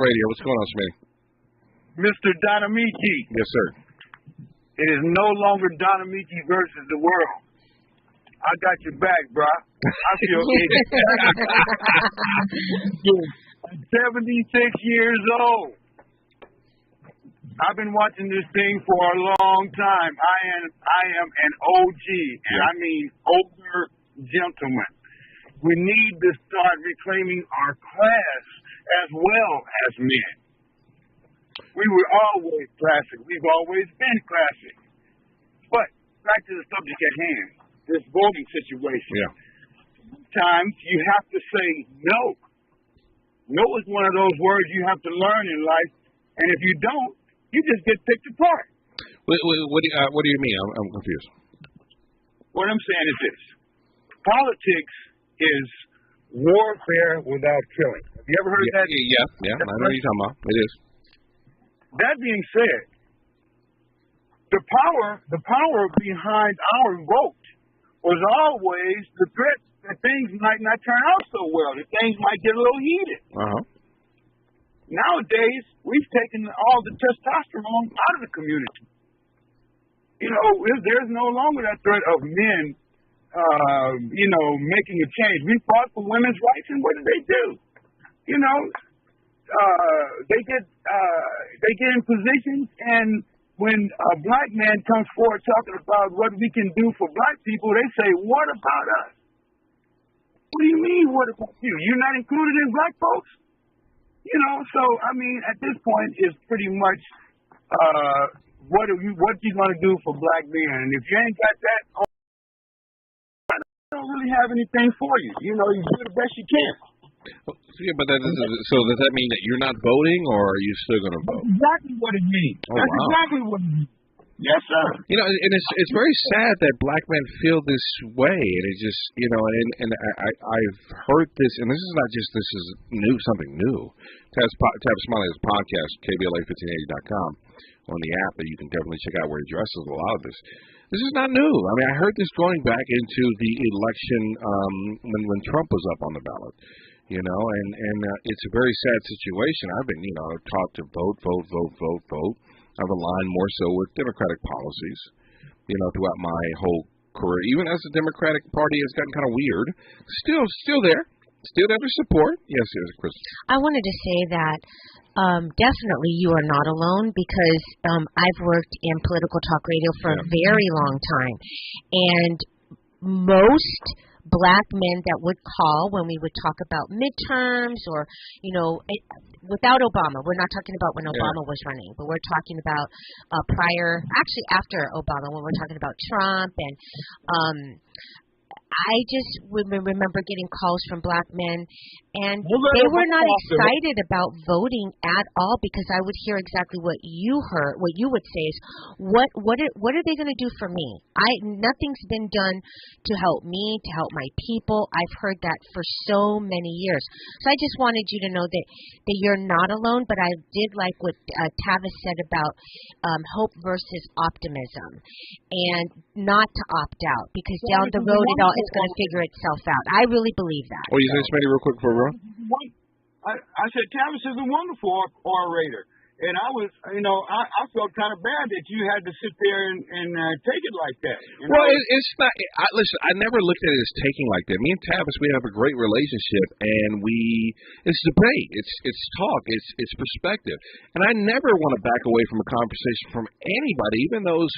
Radio. What's going on, Smitty? Mr. Don Amiche. Yes, sir. It is no longer Don Amiche versus the world. I got your back, bro. I feel 76 years old. I've been watching this thing for a long time. I am an OG, and I mean older gentleman. We need to start reclaiming our class as well as men. We were always classic. We've always been classic. But back to the subject at hand, this voting situation. Yeah. Sometimes you have to say no. No is one of those words you have to learn in life, and if you don't, you just get picked apart. What do you mean? I'm confused. What I'm saying is this. Politics is warfare without killing. Have you ever heard that? Yeah. I know what you're talking about. It is. That being said, the power behind our vote was always the threat that things might not turn out so well, that things might get a little heated. Uh-huh. Nowadays, we've taken all the testosterone out of the community. You know, there's no longer that threat of men, making a change. We fought for women's rights, and what did they do? You know, they get in positions, and when a black man comes forward talking about what we can do for black people, they say, "What about us?" What do you mean, what about you? You're not included in black folks? You know, so, I mean, at this point, it's pretty much what you going to do for black men. And if you ain't got that, I don't really have anything for you. You know, you do the best you can. Yeah, but so does that mean that you're not voting, or are you still going to vote? That's exactly what it means. That's exactly what it means. Yes, sir. You know, and it's very sad that black men feel this way, and it just, you know, and I've heard this, and this is something new. Tab Smiley has a podcast, KBLA1580.com, on the app that you can definitely check out, where he addresses a lot of this. This is not new. I mean, I heard this going back into the election when Trump was up on the ballot. You know, and it's a very sad situation. I've been, taught to vote. I've aligned more so with Democratic policies, throughout my whole career. Even as the Democratic Party has gotten kind of weird, still there to support. Yes, Chris. I wanted to say that definitely you are not alone, because I've worked in political talk radio for a very long time, and most black men that would call when we would talk about midterms or, without Obama. We're not talking about when Obama was running, but we're talking about after Obama, when we're talking about Trump. And I just remember getting calls from black men, and they were not excited about voting at all, because I would hear exactly what you heard. What you would say is, what are they going to do for me? Nothing's been done to help me, to help my people. I've heard that for so many years. So I just wanted you to know that you're not alone. But I did like what Tavis said about hope versus optimism, and not to opt out, because down the road it's going to figure itself out. I really believe that. Oh, you say Smitty real quick for bro? I said Tavis is a wonderful orator, and I felt kind of bad that you had to sit there and take it like that. Well, it's not. Listen, I never looked at it as taking like that. Me and Tavis, we have a great relationship, and it's debate, it's talk, it's perspective, and I never want to back away from a conversation from anybody, even those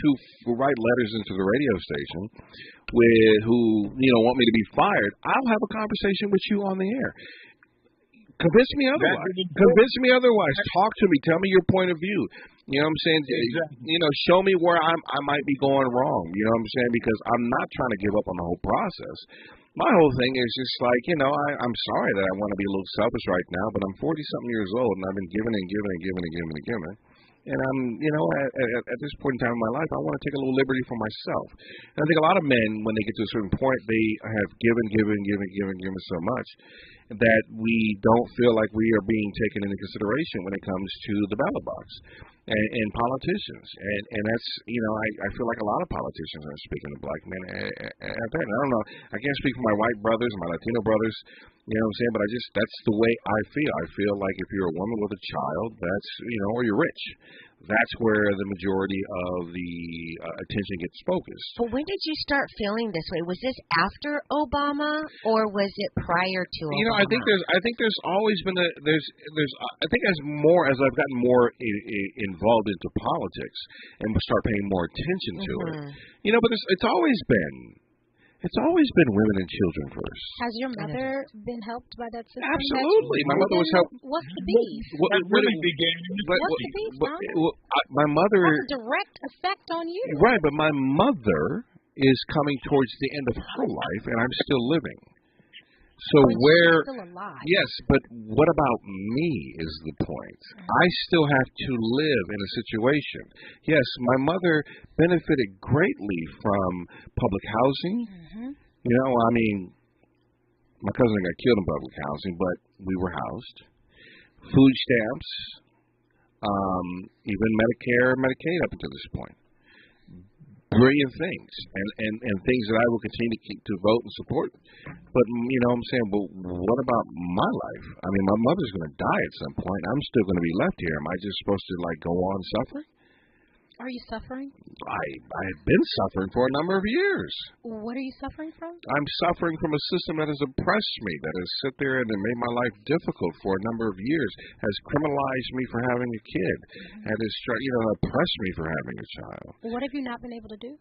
who write letters into the radio station who want me to be fired. I'll have a conversation with you on the air. Convince me otherwise. Talk to me. Tell me your point of view. You know what I'm saying? Exactly. Show me where I might be going wrong. You know what I'm saying? Because I'm not trying to give up on the whole process. My whole thing is just like, I'm sorry that I want to be a little selfish right now, but I'm 40-something years old, and I've been giving and giving and giving and giving and giving. And I'm, at this point in time in my life, I want to take a little liberty for myself. And I think a lot of men, when they get to a certain point, they have given so much. that we don't feel like we are being taken into consideration when it comes to the ballot box and politicians. And that's, I feel like a lot of politicians are speaking to black men at that. I don't know. I can't speak for my white brothers, my Latino brothers, you know what I'm saying? But that's the way I feel. I feel like if you're a woman with a child, that's, or you're rich, that's where the majority of the attention gets focused. But when did you start feeling this way? Was this after Obama or was it prior to Obama? I think there's always been I think as I've gotten more involved into politics and start paying more attention to it, but it's always been women and children first. Has your mother been helped by that system? Absolutely. My mother was helped. What's the beef? That really began. What's the beef, Don? My mother... That's a direct effect on you. Right, but my mother is coming towards the end of her life, and I'm still living. So she's still alive. Yes, but what about me is the point. I still have to live in a situation. Yes, my mother benefited greatly from public housing. My cousin got killed in public housing, but we were housed. Food stamps, even Medicare, Medicaid up until this point. Brilliant things, and things that I will continue to vote and support. But, I'm saying, well, what about my life? I mean, my mother's going to die at some point. I'm still going to be left here. Am I just supposed to, go on suffering? Are you suffering? I have been suffering for a number of years. What are you suffering from? I'm suffering from a system that has oppressed me, that has sit there and made my life difficult for a number of years, has criminalized me for having a kid, and has oppressed me for having a child. What have you not been able to do?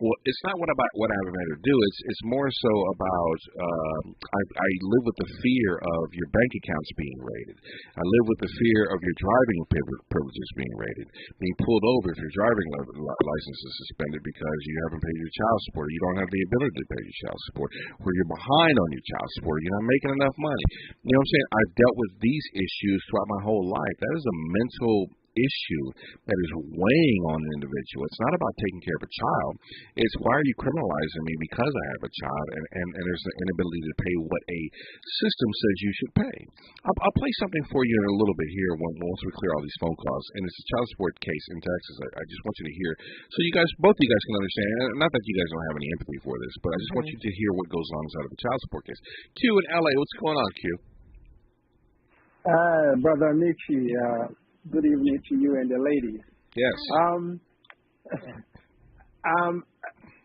Well, it's not what I haven't been able to do. It's more so about I live with the fear of your bank accounts being raided. I live with the fear of your driving privileges being raided, being pulled over if your driving license is suspended because you haven't paid your child support, or you don't have the ability to pay your child support, or you're behind on your child support, you're not making enough money. You know what I'm saying? I've dealt with these issues throughout my whole life. That is a mental issue that is weighing on an individual. It's not about taking care of a child. It's why are you criminalizing me because I have a child and there's an inability to pay what a system says you should pay. I'll play something for you in a little bit here once we clear all these phone calls. And it's a child support case in Texas. I just want you to hear so both of you guys can understand. Not that you guys don't have any empathy for this, but I just want you to hear what goes on inside of a child support case. Q in LA, what's going on, Q? Brother Amiche, good evening to you and the ladies. Yes.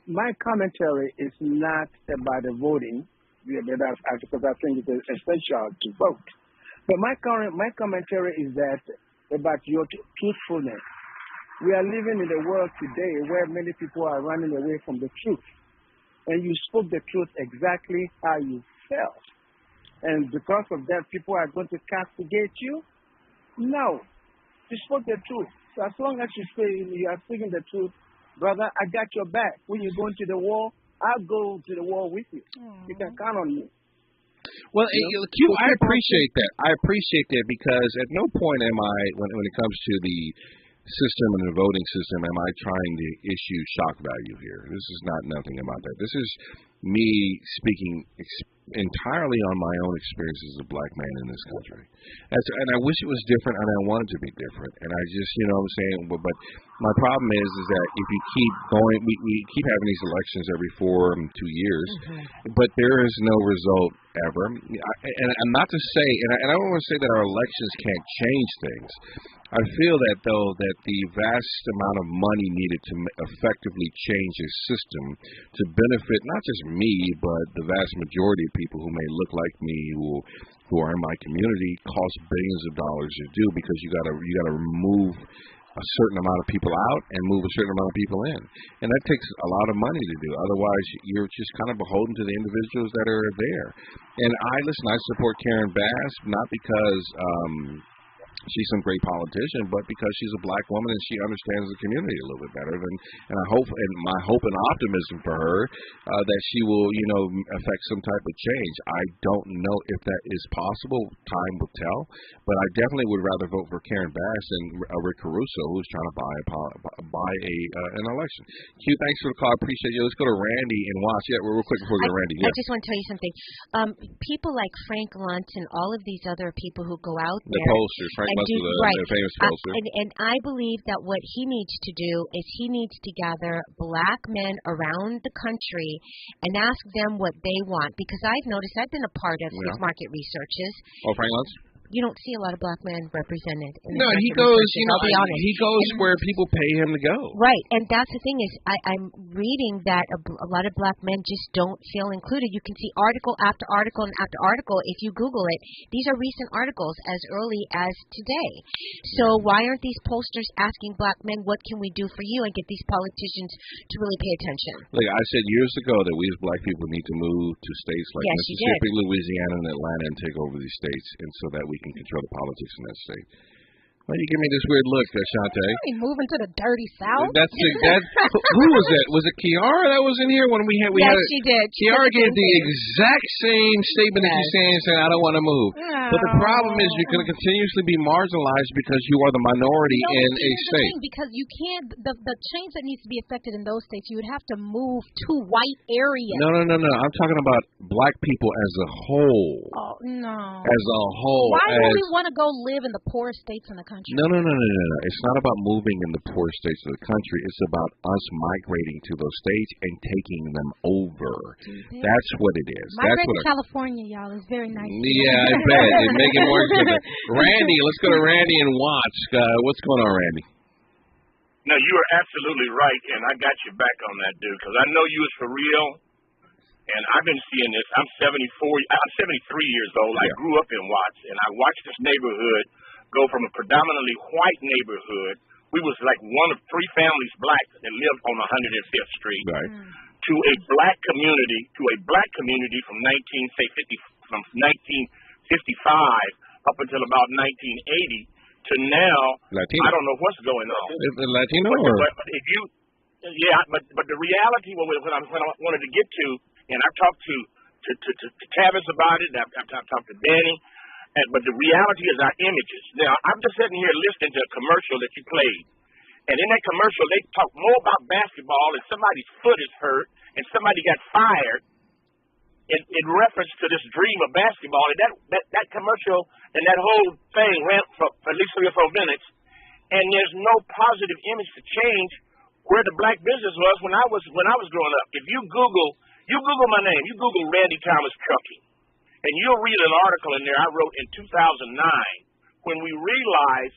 My commentary is not about the voting, because I think it's essential to vote. But my commentary is that about your truthfulness. We are living in a world today where many people are running away from the truth. And you spoke the truth exactly how you felt. And because of that, people are going to castigate you? No. You spoke the truth. So as long as you are speaking the truth, brother, I got your back. When you go into the war, I'll go to the war with you. You can count on me. Well, Q, I appreciate that. I appreciate that because at no point am I, when it comes to the system and the voting system, am I trying to issue shock value here. This is not nothing about that. This is me speaking entirely on my own experiences as a black man in this country. And I wish it was different, and I want it to be different. And I just, you know what I'm saying? But my problem is that if you keep going, we keep having these elections every 2 years, but there is no result ever. And I'm not to say, and I don't want to say that our elections can't change things. I feel that, though, that the vast amount of money needed to effectively change a system to benefit not just me, but the vast majority of people who may look like me, who are in my community, costs billions of dollars to do because you gotta remove a certain amount of people out and move a certain amount of people in, and that takes a lot of money to do. Otherwise, you're just kind of beholden to the individuals that are there. And I support Karen Bass not because she's some great politician, but because she's a black woman and she understands the community a little bit better than, and I hope, and my hope and optimism for her, that she will, affect some type of change. I don't know if that is possible. Time will tell, but I definitely would rather vote for Karen Bass than Rick Caruso, who's trying to buy an election. Q, thanks for the call. I appreciate you. Let's go to Randy and Watts. Yeah, real quick before we go to Randy. I just want to tell you something. People like Frank Luntz and all of these other people who go out there. The pollsters, Frank Luntz is the famous pollster. And I believe that what he needs to do is he needs to gather black men around the country and ask them what they want. Because I've noticed, I've been a part of his market researches. Oh, Frank Luntz? You don't see a lot of black men represented. No, he goes, he goes where people pay him to go. Right, and that's the thing is, I'm reading that a lot of black men just don't feel included. You can see article after article and after article. If you Google it, these are recent articles as early as today. So why aren't these pollsters asking black men, what can we do for you, and get these politicians to really pay attention? Look, I said years ago that we as black people need to move to states like Mississippi, Louisiana, and Atlanta and take over these states, and so that we can control the politics in that state. Why you give me this weird look, Shante? You moving to the dirty South? Who was that? Was it Kiara that was in here when we had? Yes, she did. Kiara gave the exact same statement that you're saying, I don't want to move. No. But the problem is you're going to continuously be marginalized because you are the minority in a state. Because you can't, the change that needs to be affected in those states, you would have to move to white areas. No. I'm talking about black people as a whole. Oh, no. As a whole. Why would we want to go live in the poorest states in the country? No. It's not about moving in the poor states of the country. It's about us migrating to those states and taking them over. That's what it is. Migrating to California, y'all, is very nice. Yeah, I bet. They make it more expensive. Randy, let's go to Randy and Watts. What's going on, Randy? No, you are absolutely right, and I got you back on that, dude, because I know you was for real, and I've been seeing this. I'm 73 years old. I grew up in Watts, and I watched this neighborhood go from a predominantly white neighborhood. We was like one of three families black that lived on 105th Street to a black community from 1955 up until about 1980 to now. Latino. I don't know what's going on. Latino, but the reality, what I wanted to get to, and I've talked to Tavis about it. I've talked to Danny. But the reality is our images. Now, I'm just sitting here listening to a commercial that you played. And in that commercial, they talk more about basketball and somebody's foot is hurt and somebody got fired in reference to this dream of basketball. And that commercial and that whole thing ran for at least 3 or 4 minutes. And there's no positive image to change where the black business was when I was growing up. If you Google my name, you Google Randy Thomas Trucking. And you'll read an article in there I wrote in 2009 when we realized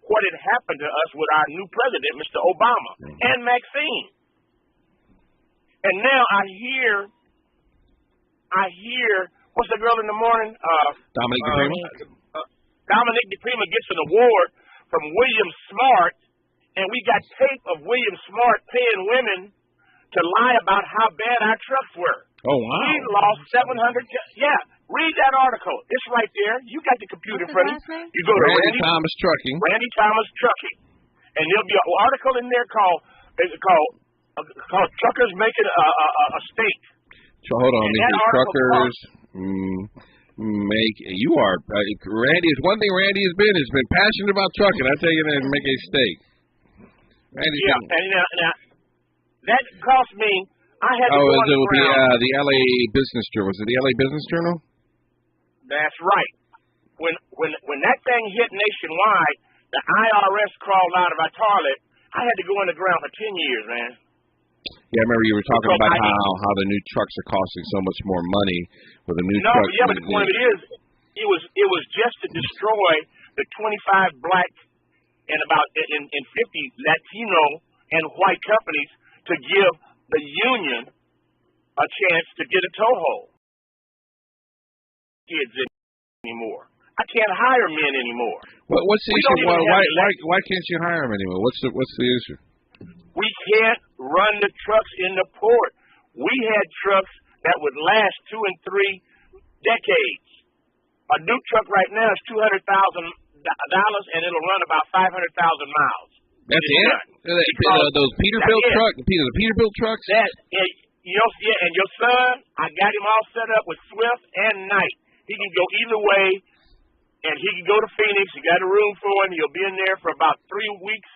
what had happened to us with our new president, Mr. Obama, and Maxine. And now I hear, what's the girl in the morning? Dominique DePrima. Dominique DePrima gets an award from William Smart, and we got tape of William Smart paying women to lie about how bad our trucks were. Oh, wow. We lost 700. Read that article. It's right there. You got the computer in front of you. You go to Randy Thomas Trucking. Randy Thomas Trucking. And there'll be an article in there called Truckers Making a State. So hold on. These truckers make. You are. Randy, is one thing Randy has been passionate about trucking. I tell you that, make a state. Randy. Yeah. And now, that cost me. I had to go on the ground. The LA Business Journal. Was it the LA Business Journal? That's right. When that thing hit nationwide, the IRS crawled out of our toilet. I had to go on the ground for 10 years, man. Yeah, I remember you were talking about how the new trucks are costing so much more money with a new truck. No, but the point of it is, it was just to destroy the 25 black and about in 50 Latino and white companies to give the union a chance to get a toehold. Kids anymore. I can't hire men anymore. What's the issue? Why can't you hire them anymore? What's the issue? We can't run the trucks in the port. We had trucks that would last 2 and 3 decades. A new truck right now is $200,000 and it'll run about 500,000 miles. That's it? Those Peterbilt trucks? The Peterbilt trucks? And your son, I got him all set up with Swift and Night. He can go either way, and he can go to Phoenix. You got a room for him. He'll be in there for about 3 weeks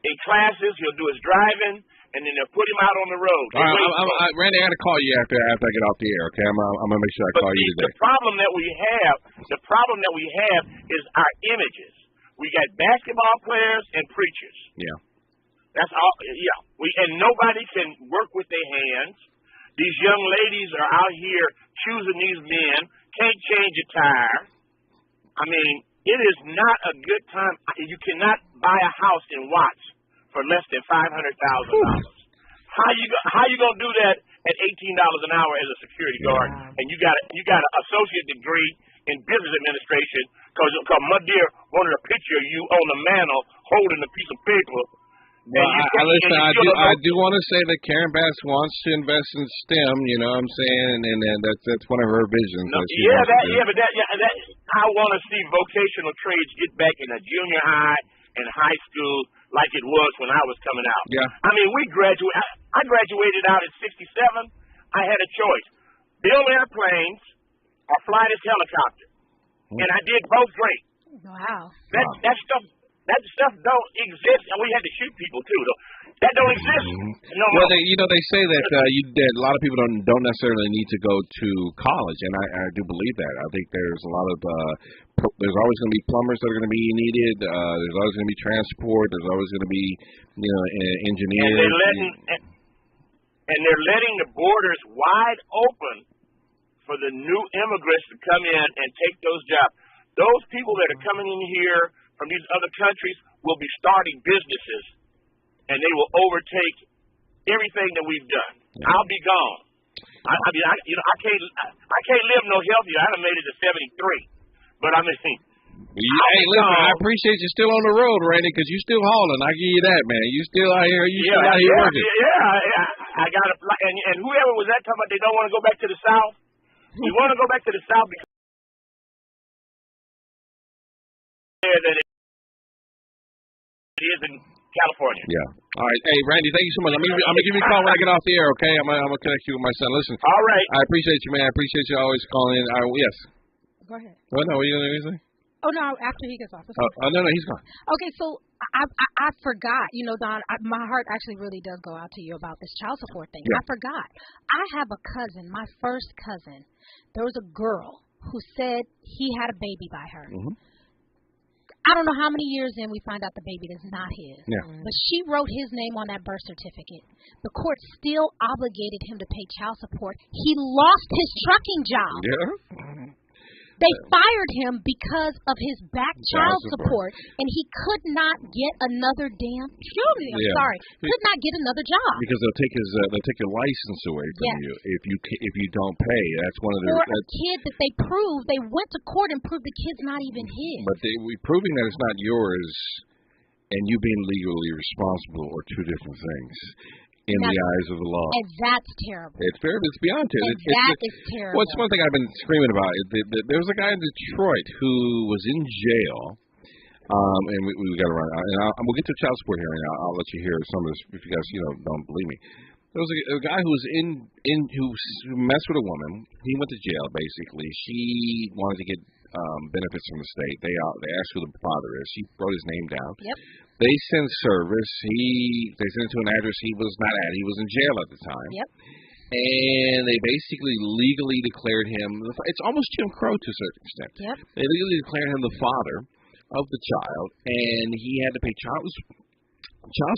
in classes. He'll do his driving, and then they'll put him out on the road. Randy, I got to call you after I get off the air, okay? I'm going to make sure I call you today. The problem that we have is our images. We got basketball players and preachers. Yeah. That's all. Yeah. And nobody can work with their hands. These young ladies are out here choosing these men, can't change a tire. I mean, it is not a good time. You cannot buy a house in Watts for less than $500,000. How you gonna do that at $18 an hour as a security guard? And you got an associate degree in business administration because my dear wanted a picture of you on the mantle holding a piece of paper. Well, I do want to say that Karen Bass wants to invest in STEM. You know what I'm saying, and that's one of her visions. No, I want to see vocational trades get back in a junior high and high school like it was when I was coming out. Yeah. I mean, I graduated out at 67. I had a choice: build airplanes or fly this helicopter, and I did both great. Wow. That stuff don't exist, and we had to shoot people too. That don't exist no more. Well, they say that a lot of people don't necessarily need to go to college, and I do believe that. I think there's a lot of there's always going to be plumbers that are going to be needed. There's always going to be transport. There's always going to be engineers. And they're letting the borders wide open for the new immigrants to come in and take those jobs. Those people that are coming in here from these other countries will be starting businesses, and they will overtake everything that we've done. Yeah. I'll be gone. I can't live no healthier. I done made it to 73, but I mean. Hey, listen, I appreciate you still on the road, Randy, because you still hauling. I give you that, man. You still out here. Still out here working. Yeah. I got it. And whoever was that talking about they don't want to go back to the South. We want to go back to the South because that it is in California. Yeah. All right. Hey, Randy, thank you so much. I'm gonna give you a call when I get off the air, okay? I'm gonna connect you with my son. Listen. All right. I appreciate you, man. I appreciate you always calling in. Yes. Go ahead. What? No, what are you gonna say? Oh no, after he gets off. No, he's gone. Okay, so I forgot. You know, Don, my heart actually really does go out to you about this child support thing. Yeah. I forgot. I have a cousin, my first cousin. There was a girl who said he had a baby by her. Mm-hmm. I don't know how many years in we find out the baby is not his. Yeah. But she wrote his name on that birth certificate. The court still obligated him to pay child support. He lost his trucking job. Yeah. They fired him because of his back child support, and he could not get another could not get another job because they'll take your license away from you if you don't pay. That's one of the a kid that they went to court and proved the kid's not even his. But proving that it's not yours and you being legally responsible are two different things. In the eyes of the law. And that's terrible. It's fair, but it's beyond terrible. That is terrible. Well, it's one thing I've been screaming about. There was a guy in Detroit who was in jail, and we got to run out. And we'll get to child support here, and I'll let you hear some of this if you guys don't believe me. There was a guy who was who messed with a woman. He went to jail, basically. She wanted to get benefits from the state. They asked who the father is. She wrote his name down. Yep. They sent service. They sent it to an address he was not at. He was in jail at the time. Yep. And they basically legally declared him. It's almost Jim Crow to a certain extent. Yep. They legally declared him the father of the child, and he had to pay child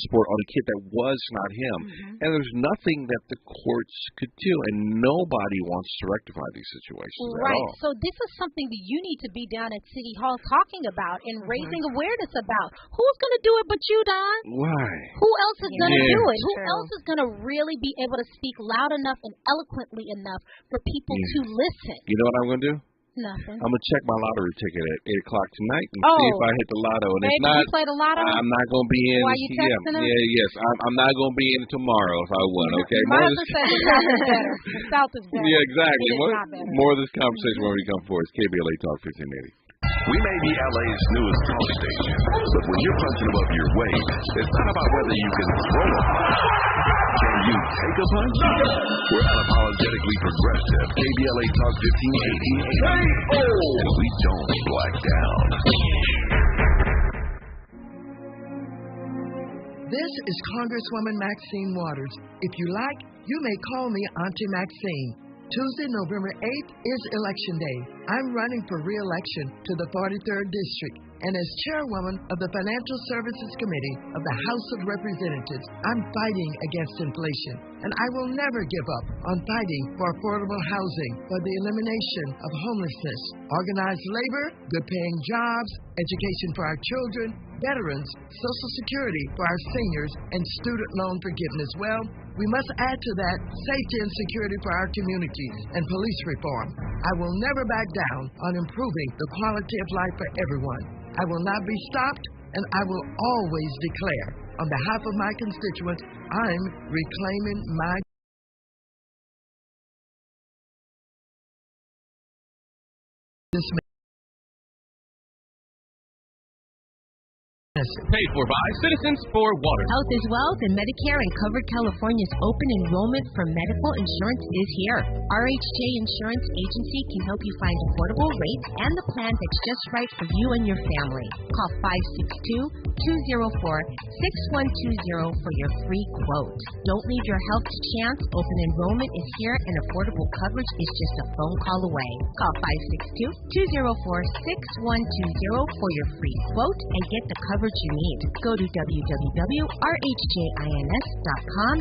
support on a kid that was not him. Mm-hmm. And there's nothing that the courts could do, and nobody wants to rectify these situations at all. So this is something that you need to be down at City Hall talking about and raising awareness about. Who's going to do it but you, Don? Why? Who else is going to do it? Who else is going to really be able to speak loud enough and eloquently enough for people to listen? You know what I'm going to do? Nothing. I'm going to check my lottery ticket at 8 o'clock tonight and see if I hit the lotto. And if not, you play the lotto? I'm not going to be in. Why you texting him? Yes. I'm not going to be in tomorrow if I won, okay? My husband said the South is better. The South is better. Yeah, exactly. More of this conversation when we come forward. It's KBLA Talk 1580. We may be LA's newest talk station, but when you're punching above your weight, it's not about whether you can throw a punch. Can you take a punch? We're unapologetically progressive. KBLA Talk 1580. And we don't black down. This is Congresswoman Maxine Waters. If you like, you may call me Auntie Maxine. Tuesday, November 8th is Election Day. I'm running for re-election to the 43rd District, and as chairwoman of the Financial Services Committee of the House of Representatives, I'm fighting against inflation, and I will never give up on fighting for affordable housing, for the elimination of homelessness, organized labor, good-paying jobs, education for our children, veterans, Social Security for our seniors, and student loan forgiveness. Well, we must add to that safety and security for our communities and police reform. I will never back down on improving the quality of life for everyone. I will not be stopped, and I will always declare, on behalf of my constituents, I'm reclaiming my Paid for by Citizens for Water. Health is Wealth and Medicare and Covered California's open enrollment for medical insurance is here. RHJ Insurance Agency can help you find affordable rates and the plan that's just right for you and your family. Call 562-204-6120 for your free quote. Don't leave your health to chance. Open enrollment is here and affordable coverage is just a phone call away. Call 562-204-6120 for your free quote and get the coverage you need. Go to www.rhjins.com.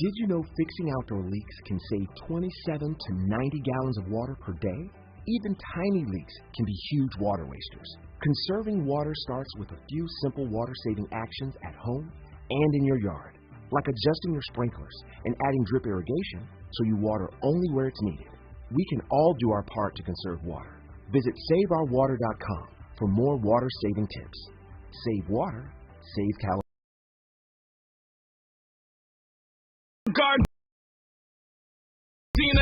Did you know fixing outdoor leaks can save 27 to 90 gallons of water per day? Even tiny leaks can be huge water wasters. Conserving water starts with a few simple water-saving actions at home and in your yard, like adjusting your sprinklers and adding drip irrigation so you water only where it's needed. We can all do our part to conserve water. Visit SaveOurWater.com for more water-saving tips. Save water, save California. Gardena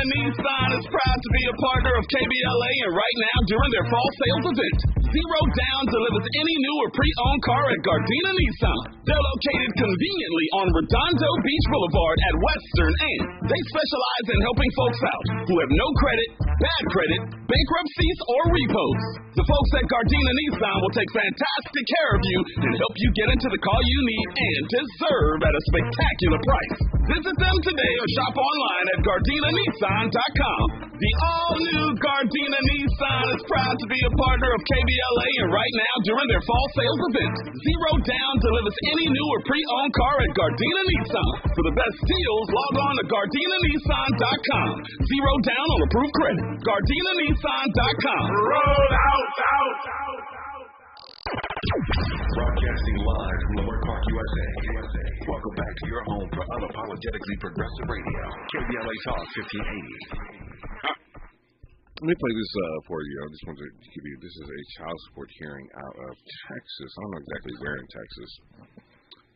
Nissan is proud to be a partner of KBLA, and right now, during their fall sales event, Zero Down delivers any new or pre-owned car at Gardena Nissan. They're located conveniently on Redondo Beach Boulevard at Western, and they specialize in helping folks out who have no credit, bad credit, bankruptcies, or repos. The folks at Gardena Nissan will take fantastic care of you and help you get into the car you need and deserve at a spectacular price. Visit them today or shop online at GardinaNissan.com. The all-new Gardena Nissan is proud to be a partner of KBLA, and right now, during their fall sales event, Zero Down delivers any new or pre-owned car at Gardena Nissan. For the best deals, log on to GardinaNissan.com. Zero Down on approved credit. GardinaNissan.com. Roll out. Broadcasting live from Leimert Park, USA. Welcome back to your home for unapologetically progressive radio. KBLA Talk 1580. Let me play this for you. I just wanted to give you, this is a child support hearing out of Texas. I don't know exactly where in Texas.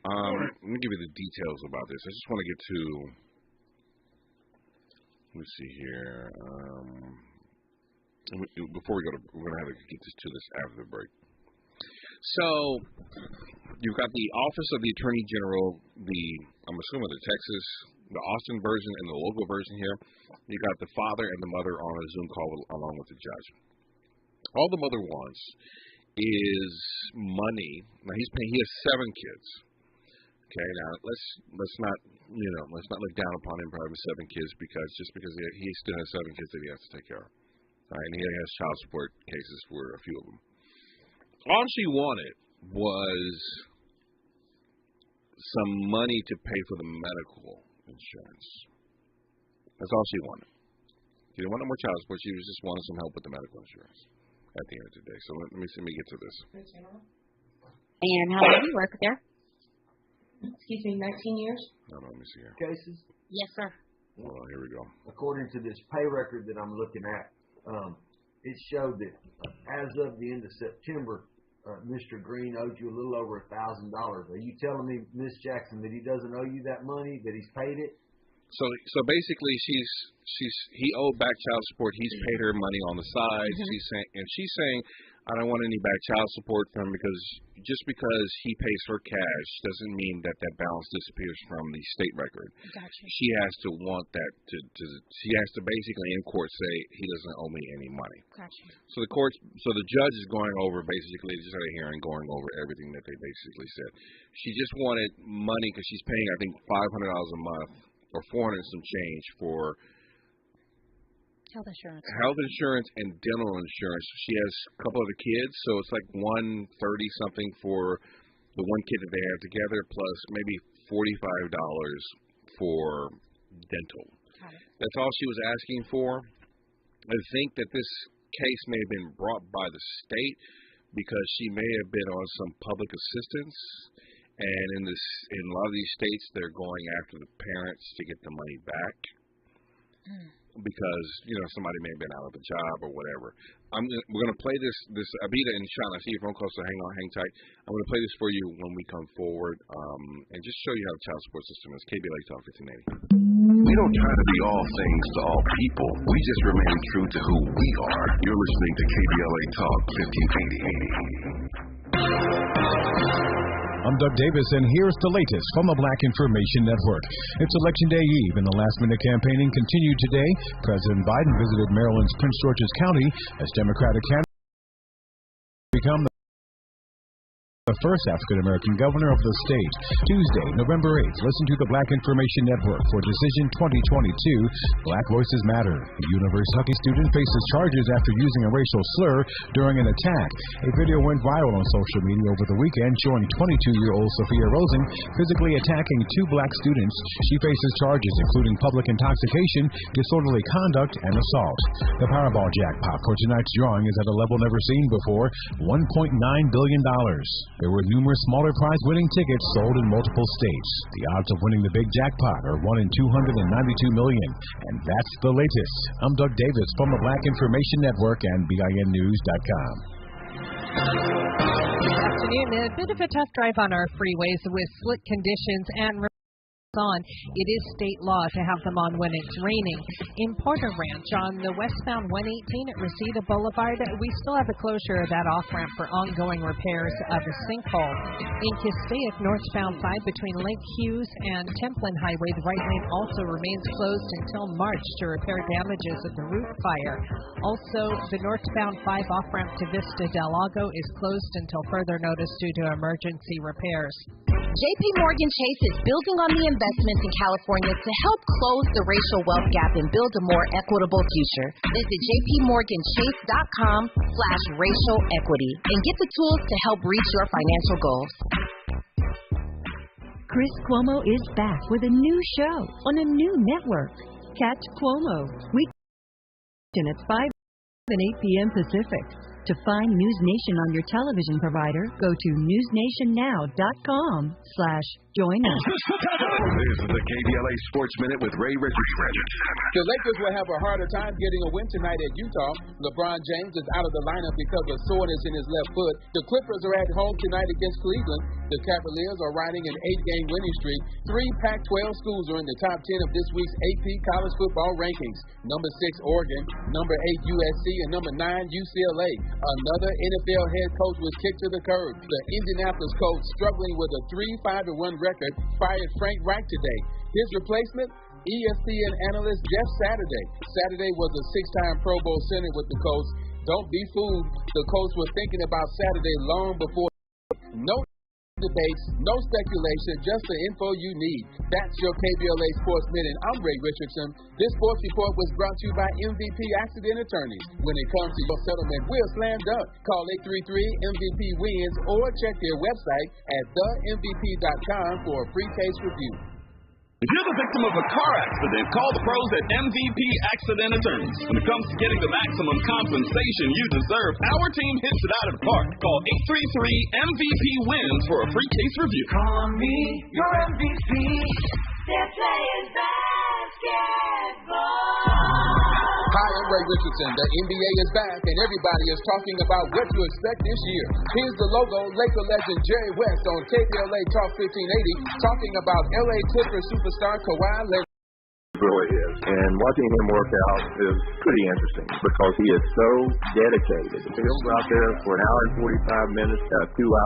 Let me give you the details about this. I just want to get to, let's see here. Before we go to, we're going to have to get to this after the break. So, you've got the Office of the Attorney General, I'm assuming the Texas, the Austin version and the local version here. You got the father and the mother on a Zoom call along with the judge. All the mother wants is money. Now he has 7 kids. Okay, now let's not look down upon him for having 7 kids because he still has 7 kids that he has to take care of. All right, and he has child support cases for a few of them. All she wanted was some money to pay for the medical insurance. That's all she wanted. She didn't want no more child support. She just wanted some help with the medical insurance at the end of the day. So let me get to this. And how long have you worked there? Excuse me, 19 years? No, let me see here. Cases? Yes, sir. Well, here we go. According to this pay record that I'm looking at, it showed that as of the end of September, Mr. Green owed you a little over $1,000. Are you telling me, Miss Jackson, that he doesn't owe you that money, that he's paid it? So basically, he owed back child support. He's paid her money on the side. She's saying, I don't want any back child support from him because just because he pays her cash doesn't mean that balance disappears from the state record. Gotcha. She has to want that she has to basically in court say he doesn't owe me any money. Gotcha. So the judge is going over basically just had a hearing going over everything that they basically said. She just wanted money because she's paying I think $500 a month or 400 and some change for health insurance and dental insurance. She has a couple of the kids, so it's like $130 something for the one kid that they have together, plus maybe $45 for dental. That's all she was asking for. I think that this case may have been brought by the state because she may have been on some public assistance, and in a lot of these states they're going after the parents to get the money back. Because somebody may have been out of a job or whatever. We're going to play this Abida and Sean. I see your phone call, so hang tight. I'm going to play this for you when we come forward, and just show you how the child support system is. KBLA Talk 1580. We don't try to be all things to all people. We just remain true to who we are. You're listening to KBLA Talk 1580. I'm Doug Davis, and here's the latest from the Black Information Network. It's Election Day Eve, and the last-minute campaigning continued today. President Biden visited Maryland's Prince George's County as Democratic candidate become the first African-American governor of the state. Tuesday, November 8th, listen to the Black Information Network for Decision 2022, Black Voices Matter. A University student faces charges after using a racial slur during an attack. A video went viral on social media over the weekend showing 22-year-old Sophia Rosen physically attacking two black students. She faces charges including public intoxication, disorderly conduct, and assault. The Powerball jackpot for tonight's drawing is at a level never seen before, $1.9 billion. There were numerous smaller prize-winning tickets sold in multiple states. The odds of winning the big jackpot are 1 in 292 million. And that's the latest. I'm Doug Davis from the Black Information Network and BINnews.com. Good afternoon. A bit of a tough drive on our freeways with slick conditions and on. It is state law to have them on when it's raining. In Porter Ranch on the westbound 118 at Reseda Boulevard, we still have the closure of that off-ramp for ongoing repairs of a sinkhole. In Castaic, northbound side between Lake Hughes and Templin Highway, the right lane also remains closed until March to repair damages of the root fire. Also, the northbound 5 off-ramp to Vista Del Lago is closed until further notice due to emergency repairs. JP Morgan Chase is building on the investments in California to help close the racial wealth gap and build a more equitable future. Visit jpmorganchase.com/racial equity and get the tools to help reach your financial goals. Chris Cuomo is back with a new show on a new network. Catch Cuomo weekdays at 5 and 8 p.m. Pacific. To find News Nation on your television provider, go to newsnation.now.com/join us. This is the KBLA Sports Minute with Ray Richardson. The Lakers will have a harder time getting a win tonight at Utah. LeBron James is out of the lineup because of soreness in his left foot. The Clippers are at home tonight against Cleveland. The Cavaliers are riding an 8-game winning streak. 3 Pac-12 schools are in the top 10 of this week's AP college football rankings. Number 6, Oregon. Number 8, USC. And number 9, UCLA. Another NFL head coach was kicked to the curb. The Indianapolis coach, struggling with a 3-5-1 record, fired Frank Reich today. His replacement, ESPN analyst Jeff Saturday. Saturday was a 6-time Pro Bowl center with the Colts. Don't be fooled. The Colts were thinking about Saturday long before. No debates, no speculation, just the info you need. That's your KBLA Sports Minute. I'm Ray Richardson. This sports report was brought to you by MVP Accident Attorneys. When it comes to your settlement, we're slam dunk. Call 833-MVP-WINS or check their website at themvp.com for a free case review. If you're the victim of a car accident, call the pros at MVP Accident Attorneys. When it comes to getting the maximum compensation you deserve, our team hits it out of the park. Call 833-MVP-WINS for a free case review. Call me your MVP. They're playing basketball. Hi, I'm Ray Richardson. The NBA is back, and everybody is talking about what to expect this year. Here's the logo, Laker legend Jerry West on KBLA Talk 1580, talking about LA Clippers superstar Kawhi Leonard. really is. And watching him work out is pretty interesting because he is so dedicated. He'll go out there for an hour and 45 minutes, 2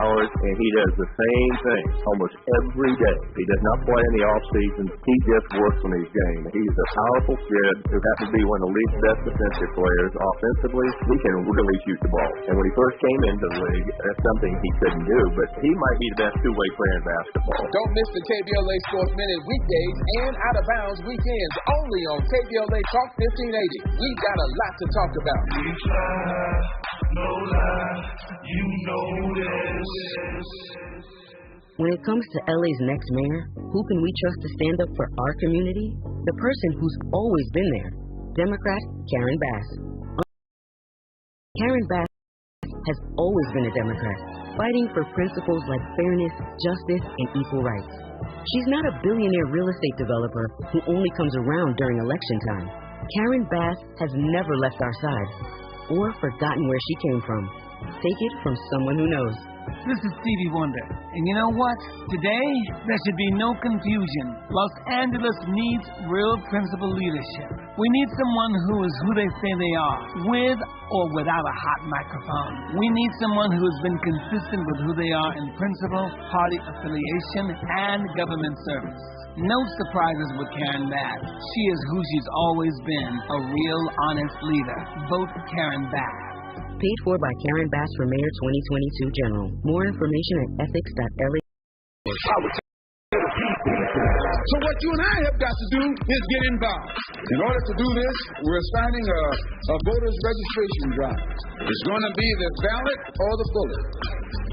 hours, and he does the same thing almost every day. He does not play in the off season. He just works on his game. He's a powerful kid who happens to be one of the league's best defensive players. Offensively, he can really shoot the ball. And when he first came into the league, that's something he couldn't do, but he might be the best two-way player in basketball. Don't miss the KBLA Sports Minute weekdays and Out of Bounds weekends only on KBLA Talk 1580. We've got a lot to talk about. We fly, no lie, you know this. When it comes to LA's next mayor, who can we trust to stand up for our community? The person who's always been there, Democrat Karen Bass. Karen Bass has always been a Democrat, fighting for principles like fairness, justice, and equal rights. She's not a billionaire real estate developer who only comes around during election time. Karen Bass has never left our side or forgotten where she came from. Take it from someone who knows. This is Stevie Wonder, and you know what? Today, there should be no confusion. Los Angeles needs real principled leadership. We need someone who is who they say they are, with or without a hot microphone. We need someone who has been consistent with who they are in principle, party affiliation, and government service. No surprises with Karen Bass. She is who she's always been, a real honest leader. Vote Karen Bass. Paid for by Karen Bass for Mayor 2022 General. More information at ethics.la. So what you and I have got to do is get involved. In order to do this, we're signing a voters registration drive. It's going to be the ballot or the bullet.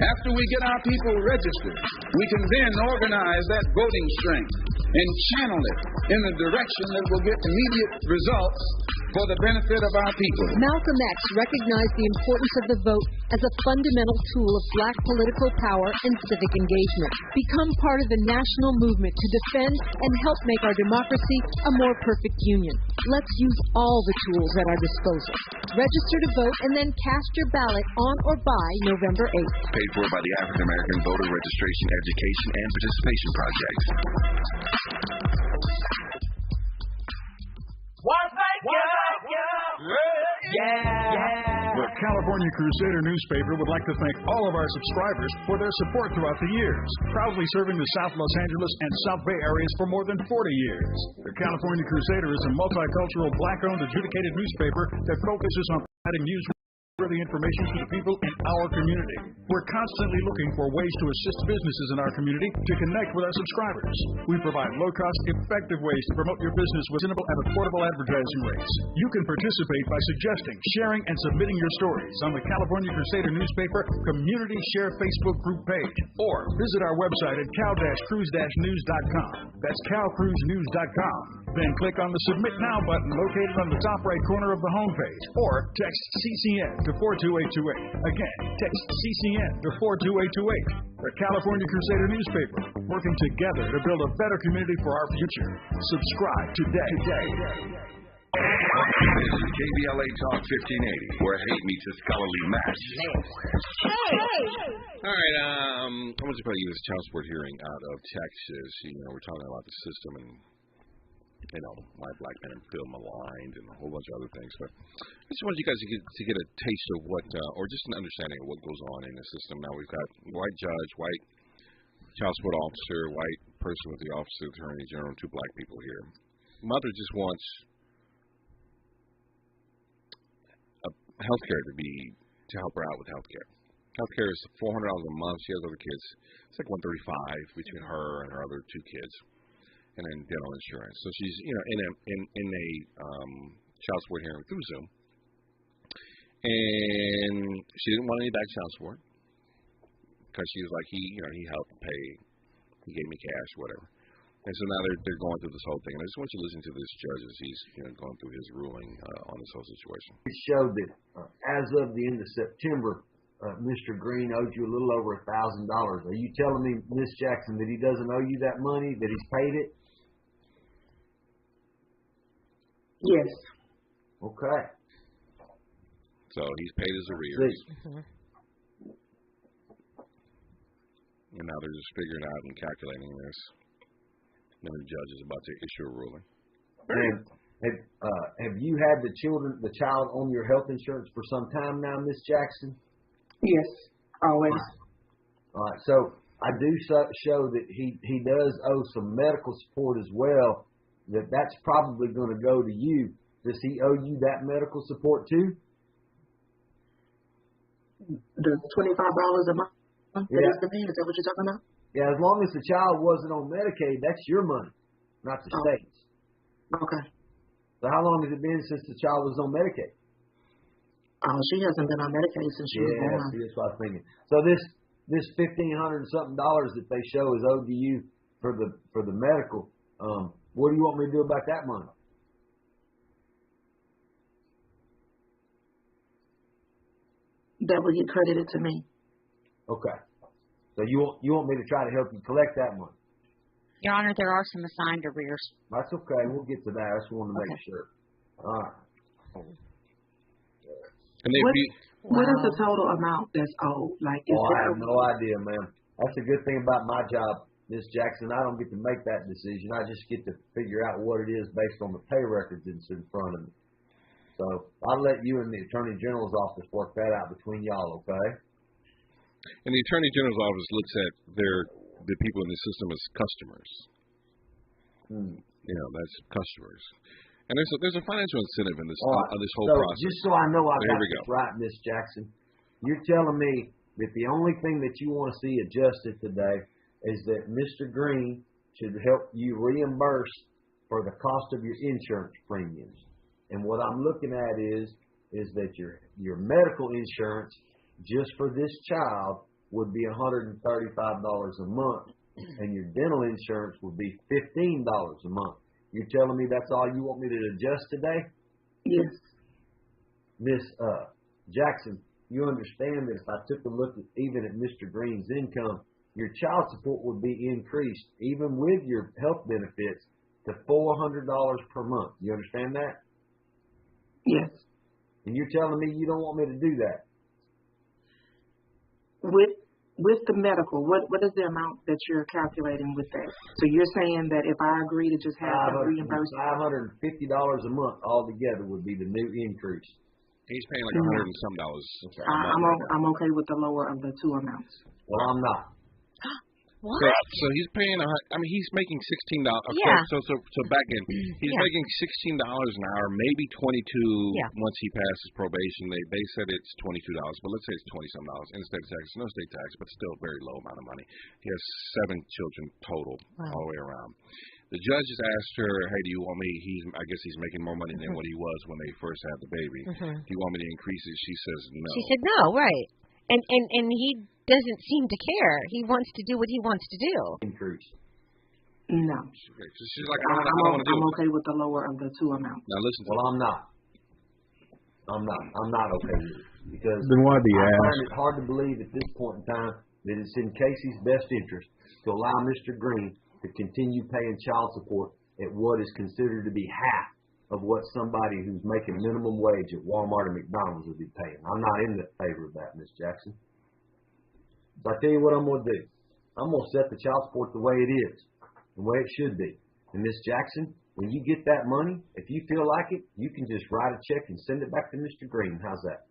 After we get our people registered, we can then organize that voting strength and channel it in the direction that will get immediate results for the benefit of our people. Malcolm X recognized the importance of the vote as a fundamental tool of black political power and civic engagement. Become part of the national movement to defend and help make our democracy a more perfect union. Let's use all the tools at our disposal. Register to vote and then cast your ballot on or by November 8th. Paid for by the African American Voter Registration Education and Participation Project. The California Crusader newspaper would like to thank all of our subscribers for their support throughout the years, proudly serving the South Los Angeles and South Bay areas for more than 40 years. The California Crusader is a multicultural, black-owned, adjudicated newspaper that focuses on providing news the information to the people in our community. We're constantly looking for ways to assist businesses in our community to connect with our subscribers. We provide low-cost, effective ways to promote your business with reasonable and affordable advertising rates. You can participate by suggesting, sharing, and submitting your stories on the California Crusader newspaper Community Share Facebook group page, or visit our website at cal-cruise-news.com. That's calcruisenews.com. Then click on the Submit Now button located on the top right corner of the homepage, or text CCN to 42828. Again, text CCN to 42828. The California Crusader newspaper, working together to build a better community for our future. Subscribe today. This is KBLA Talk 1580, where hate meets a scholarly match. All right, I want to play you this child support hearing out of Texas. We're talking about the system and why black men feel maligned and a whole bunch of other things. But I just wanted you guys to get a taste of what, or just an understanding of what goes on in the system. Now we've got white judge, white child support officer, white person with the office of attorney general, two black people here. Mother just wants healthcare to help her out with healthcare. Healthcare is $400 a month. She has other kids. It's like $135 between her and her other two kids. And then dental insurance. So she's, in a child support hearing through Zoom, and she didn't want any back child support because she was like, he helped pay, he gave me cash, whatever. And so now they're going through this whole thing. And I just want you to listen to this judge as he's going through his ruling on this whole situation. It showed that as of the end of September, Mr. Green owed you a little over $1,000. Are you telling me, Miss Jackson, that he doesn't owe you that money, that he's paid it? Yes. Okay. So he's paid his arrears. And now they're just figuring out and calculating this. Then the judge is about to issue a ruling. And have you had the child on your health insurance for some time now, Miss Jackson? Yes, always. All right. So I do show that he does owe some medical support as well. That's probably going to go to you. Does he owe you that medical support too? The $25 a month that is the payment. Is that what you're talking about? Yeah, as long as the child wasn't on Medicaid, that's your money, not the state's. Okay. So how long has it been since the child was on Medicaid? Oh, she hasn't been on Medicaid since she was born. Yeah, that's what I was thinking. So this $1,500 and something that they show is owed to you for the medical. What do you want me to do about that money? That will get credited to me. Okay. So you want me to try to help you collect that money? Your Honor, there are some assigned arrears. That's okay. We'll get to that. I just wanted to make sure. All right. And what is the total amount that's owed? Like, I have no idea, ma'am. That's a good thing about my job, Miss Jackson. I don't get to make that decision. I just get to figure out what it is based on the pay records that's in front of me. So I'll let you and the Attorney General's office work that out between y'all, okay? And the Attorney General's office looks at the people in the system as customers. That's customers. And there's a financial incentive in this on this whole process. Just so I know I got this right, Miss Jackson, you're telling me that the only thing that you want to see adjusted today is that Mr. Green should help you reimburse for the cost of your insurance premiums. And what I'm looking at is that your medical insurance just for this child would be $135 a month, and your dental insurance would be $15 a month. You're telling me that's all you want me to adjust today? Yes. Miss Jackson, you understand that if I took a look even at Mr. Green's income, your child support would be increased, even with your health benefits, to $400 per month. You understand that? Yes. And you're telling me you don't want me to do that? With the medical, what is the amount that you're calculating with that? So you're saying that if I agree to just have them reimbursed, $550 a month altogether would be the new increase. He's paying like $100 and some dollars. I'm okay with the lower of the two amounts. Well, I'm not. What? So he's paying. He's making $16. Yeah. So back in, he's making $16 an hour, maybe $22 once he passes probation. They said it's $22, but let's say it's $20-some in state tax. No state tax, but still a very low amount of money. He has 7 children total all the way around. The judge has asked her, "Hey, do you want me?" I guess he's making more money than what he was when they first had the baby. Do you want me to increase it? She says no. She said no, right? And he doesn't seem to care. He wants to do what he wants to do. Increase. No. She's like, I don't want to do I'm it. okay with the lower of the two amounts. Now listen. I'm not. I'm not okay with it because then why be I asked? find it hard to believe at this point in time that it's in Casey's best interest to allow Mr. Green to continue paying child support at what is considered to be half of what somebody who's making minimum wage at Walmart and McDonald's would be paying. I'm not in favor of that, Miss Jackson. So I tell you what I'm going to do. I'm going to set the child support the way it is, the way it should be. And Miss Jackson, when you get that money, if you feel like it, you can just write a check and send it back to Mr. Green. How's that?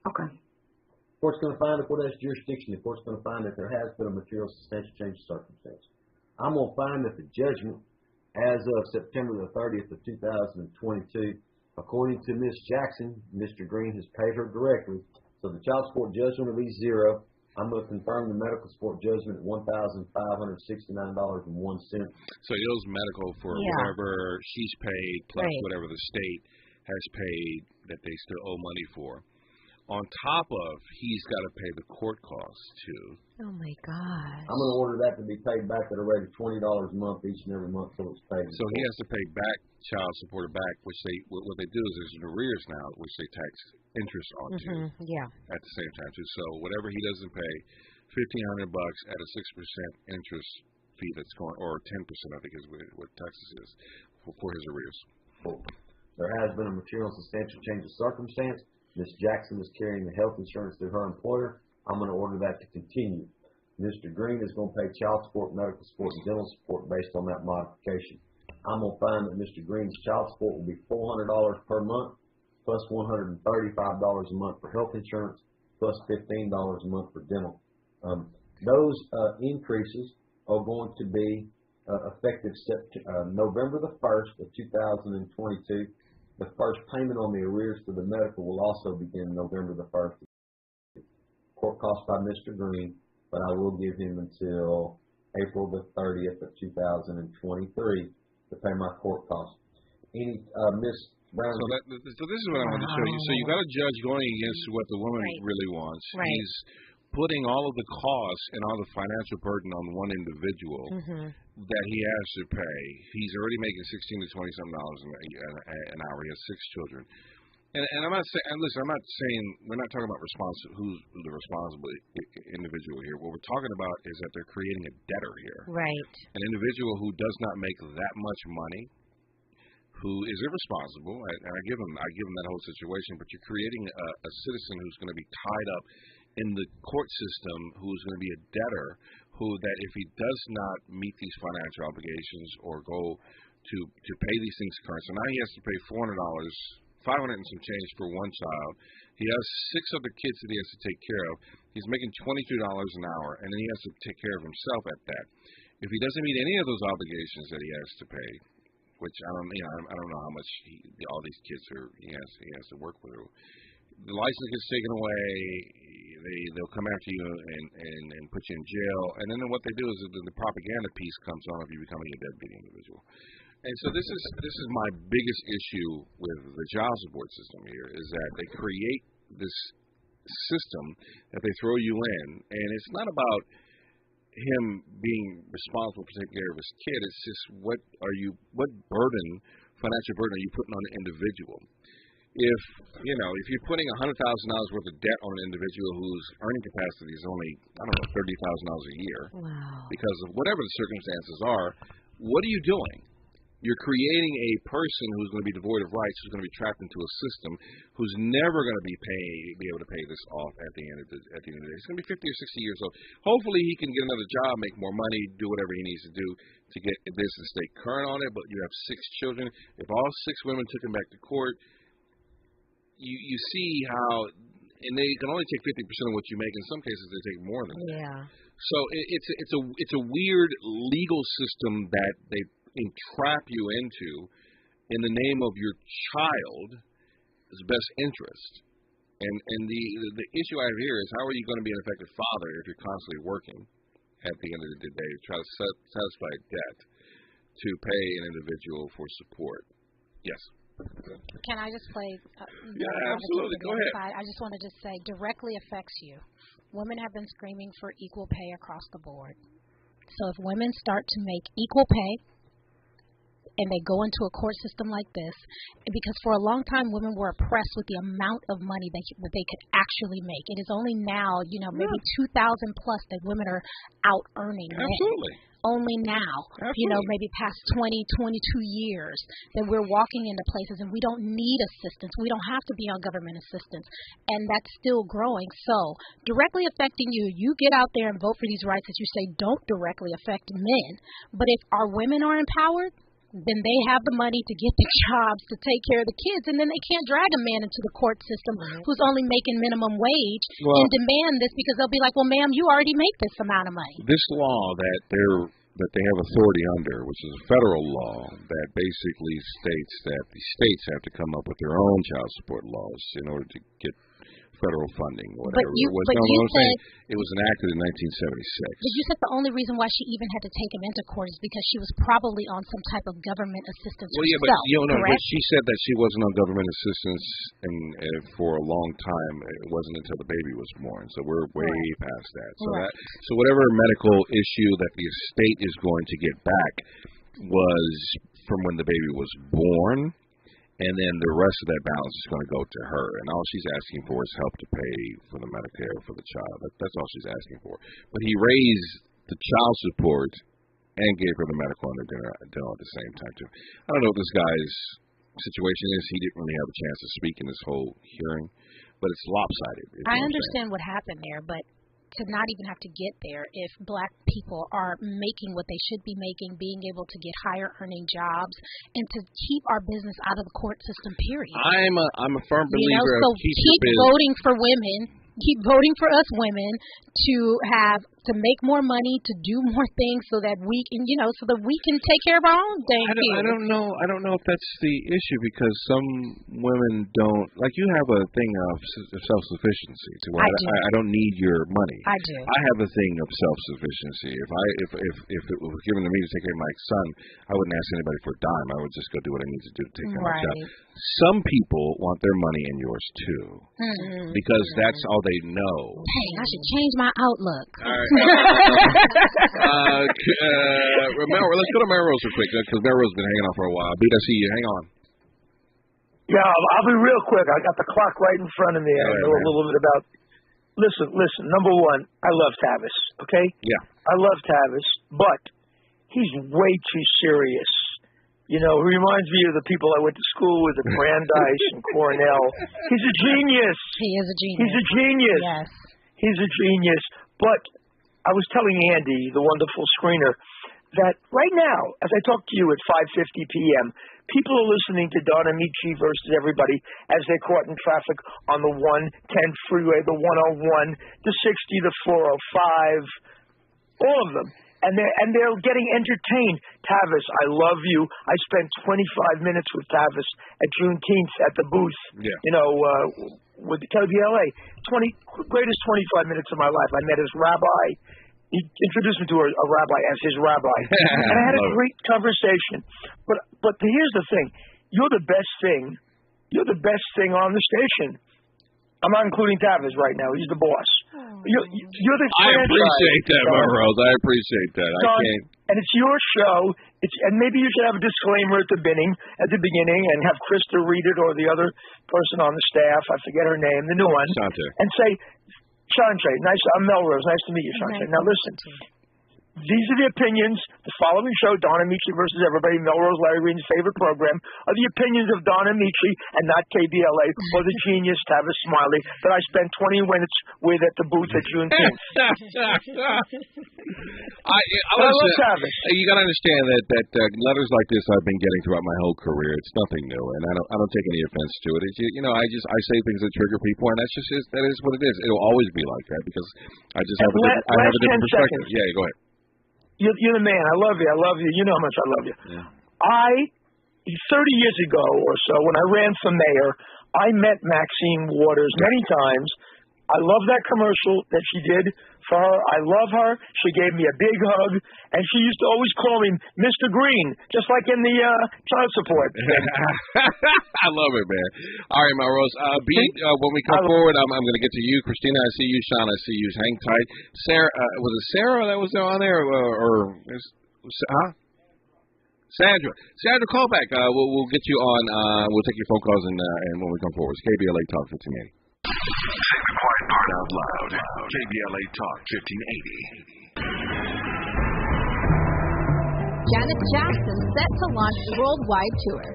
Okay. The court's going to find the court has jurisdiction. The court's going to find that there has been a material substantial change of circumstance. I'm going to find that the judgment as of September the 30th of 2022, according to Miss Jackson, Mr. Green has paid her directly. So the child support judgment will be $0. I'm going to confirm the medical support judgment at $1,569.01. So he owes medical for whatever she's paid plus whatever the state has paid that they still owe money for. On top of, he's got to pay the court costs too. Oh my gosh. I'm going to order that to be paid back at a rate of $20 a month each and every month till it's paid. So he has to pay back child support back, which what they do is there's an arrears now, which they tax interest onto. At the same time too. So whatever he doesn't pay, $1,500 at a 6% interest fee that's going, or 10% I think is what Texas is for his arrears. There has been a material substantial change of circumstance. Ms. Jackson is carrying the health insurance through her employer. I'm going to order that to continue. Mr. Green is going to pay child support, medical support, and dental support based on that modification. I'm going to find that Mr. Green's child support will be $400 per month, plus $135 a month for health insurance, plus $15 a month for dental. Those increases are going to be effective November the 1st of 2022. The first payment on the arrears for the medical will also begin November the 1st. Court cost by Mr. Green, but I will give him until April the 30th of 2023 to pay my court costs. Miss Brown. So this is what I want to show you. So you got a judge going against what the woman really wants. Right. He's putting all of the costs and all the financial burden on one individual that he has to pay. He's already making $16 to $20 an hour. He has 6 children. And I'm not saying, and listen, I'm not saying, we're not talking about who's the responsible individual here. What we're talking about is that they're creating a debtor here. Right. An individual who does not make that much money, who is irresponsible, and I give him that whole situation, but you're creating a citizen who's going to be tied up in the court system, who's going to be a debtor, who that if he does not meet these financial obligations or go to pay these things current, so now he has to pay $400 and some change for one child. He has 6 other kids that he has to take care of. He's making $22 an hour, and then he has to take care of himself at that. If he doesn't meet any of those obligations that he has to pay, which I don't know how much all these kids he has to work with. The license gets taken away. They'll come after you and put you in jail. And then what they do is the propaganda piece comes on of you becoming a deadbeat individual. And so this is my biggest issue with the child support system here, is that they create this system that they throw you in, and it's not about him being responsible for taking care of his kid. It's just what financial burden are you putting on an individual? If you're putting $100,000 worth of debt on an individual whose earning capacity is only, $30,000 a year, because of whatever the circumstances are, what are you doing? You're creating a person who's going to be devoid of rights, who's going to be trapped into a system, who's never going to be able to pay this off at the end of the day. He's going to be 50 or 60 years old. Hopefully he can get another job, make more money, do whatever he needs to do to get this and stay current on it, but you have 6 children. If all 6 women took him back to court, you see how, and they can only take 50% of what you make. In some cases, they take more than that. Yeah. So it's a weird legal system that they entrap you into in the name of your child's best interest. And the issue I have here is, how are you going to be an effective father if you're constantly working at the end of the day to try to satisfy a debt to pay an individual for support? Yes. Can I just play? Yeah, absolutely. Go ahead. I just want to say, directly affects you. Women have been screaming for equal pay across the board. So if women start to make equal pay, and they go into a court system like this, because for a long time women were oppressed with the amount of money they could actually make. It is only now, maybe 2,000 plus that women are out earning. Absolutely. Only now, maybe past 20, 22 years that we're walking into places and we don't need assistance. We don't have to be on government assistance. And that's still growing. So directly affecting you, you get out there and vote for these rights that you say don't directly affect men. But if our women are empowered, then they have the money to get the jobs to take care of the kids, and then they can't drag a man into the court system who's only making minimum wage and demand this, because they'll be like, well, ma'am, you already make this amount of money. This law that they have authority under, which is a federal law that basically states that the states have to come up with their own child support laws in order to get federal funding, whatever. It was enacted in 1976. But you said the only reason why she even had to take him into court is because she was probably on some type of government assistance herself, but she said that she wasn't on government assistance for a long time. It wasn't until the baby was born. So we're way past that. So whatever medical issue that the estate is going to get back was from when the baby was born. And then the rest of that balance is going to go to her. And all she's asking for is help to pay for the Medicare for the child. That's all she's asking for. But he raised the child support and gave her the medical and the dental at the same time, too. I don't know what this guy's situation is. He didn't really have a chance to speak in this whole hearing. But it's lopsided. I understand what happened there, but to not even have to get there if Black people are making what they should be making, being able to get higher earning jobs, and to keep our business out of the court system, period. I'm a firm believer so of keep voting for women. Keep voting for us women to make more money, to do more things, so that we can, so that we can take care of our own dang kids. I don't know if that's the issue, because some women don't, like, you have a thing of self-sufficiency to where I don't need your money. I do. I have a thing of self-sufficiency. If it was given to me to take care of my son, I wouldn't ask anybody for a dime. I would just go do what I need to do to take care of myself. Some people want their money and yours too, because that's all they know. Dang, I should change my outlook. All right. Let's go to Melrose real quick, because Melrose's been hanging on for a while. Beat, I see you. Hang on. Yeah, I'll be real quick. I got the clock right in front of me. I know a little bit about. Listen. Number one, I love Tavis. Okay. Yeah. I love Tavis, but he's way too serious. He reminds me of the people I went to school with at Brandeis and Cornell. He's a genius. He is a genius. He's a genius. Yes. He's a genius. But I was telling Andy, the wonderful screener, that right now, as I talk to you at 5:50 p.m., people are listening to Don Amiche versus everybody as they're caught in traffic on the 110 freeway, the 101, the 60, the 405, all of them. And they're getting entertained. Tavis, I love you. I spent 25 minutes with Tavis at Juneteenth at the booth. Yeah. With the KBLA. Greatest 25 minutes of my life. I met his rabbi. He introduced me to a rabbi as his rabbi. And I had a great conversation. But here's the thing. You're the best thing. You're the best thing on the station. I'm not including Tavis right now. He's the boss. You're the I appreciate that, Rose. I appreciate that. Don, and it's your show. And maybe you should have a disclaimer at the beginning, and have Krista read it, or the other person on the staff. I forget her name, the new one. Shante. And say, Shante, I'm Melrose. Nice to meet you, Shante. Now listen. These are the opinions. The following show, Don Amiche versus everybody, Melrose, Larry Green's favorite program, are the opinions of Don Amiche and not KBLA or the genius Tavis Smiley that I spent 20 minutes with at the booth at Juneteenth. I love Tavis. You got to understand that letters like this I've been getting throughout my whole career. It's nothing new, and I don't take any offense to it. It's, I say things that trigger people, and that is what it is. It'll always be like that, because I just have a different perspective. Yeah, go ahead. You're the man. I love you. You know how much I love you. Yeah. 30 years ago or so, when I ran for mayor, I met Maxine Waters many times. I love that commercial that she did for her. I love her. She gave me a big hug, and she used to always call me Mr. Green, just like in the child support. I love it, man. All right, Melrose. When we come forward, I'm going to get to you. Christina, I see you. Sean, I see you. Hang tight. Sarah, was it Sarah that was on there? Sandra, call back. We'll get you on. We'll take your phone calls, and when we come forward, it's KBLA Talk 1580. Say the quiet part out loud. KBLA Talk 1580. Janet Jackson set to launch worldwide tour.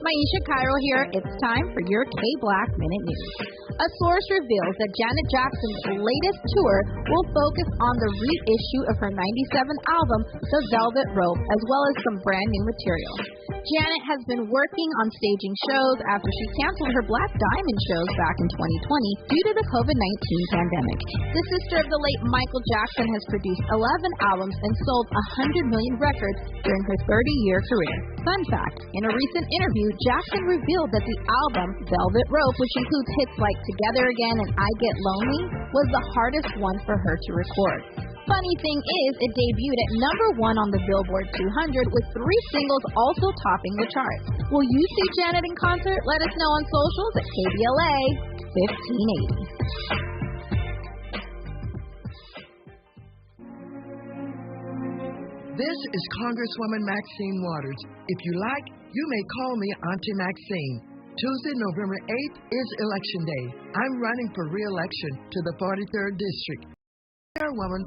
Maisha Cairo here. It's time for your K-Black Minute News. A source reveals that Janet Jackson's latest tour will focus on the reissue of her '97 album, The Velvet Rope, as well as some brand new material. Janet has been working on staging shows after she canceled her Black Diamond shows back in 2020 due to the COVID-19 pandemic. The sister of the late Michael Jackson has produced 11 albums and sold 100 million records during her 30-year career. Fun fact, in a recent interview, Jackson revealed that the album, Velvet Rope, which includes hits like Together Again and I Get Lonely, was the hardest one for her to record. Funny thing is, it debuted at #1 on the Billboard 200 with 3 singles also topping the charts. Will you see Janet in concert? Let us know on socials at KBLA 1580. This is Congresswoman Maxine Waters. If you like, you may call me Auntie Maxine. Tuesday, November 8th is Election Day. I'm running for re-election to the 43rd District. Chairwoman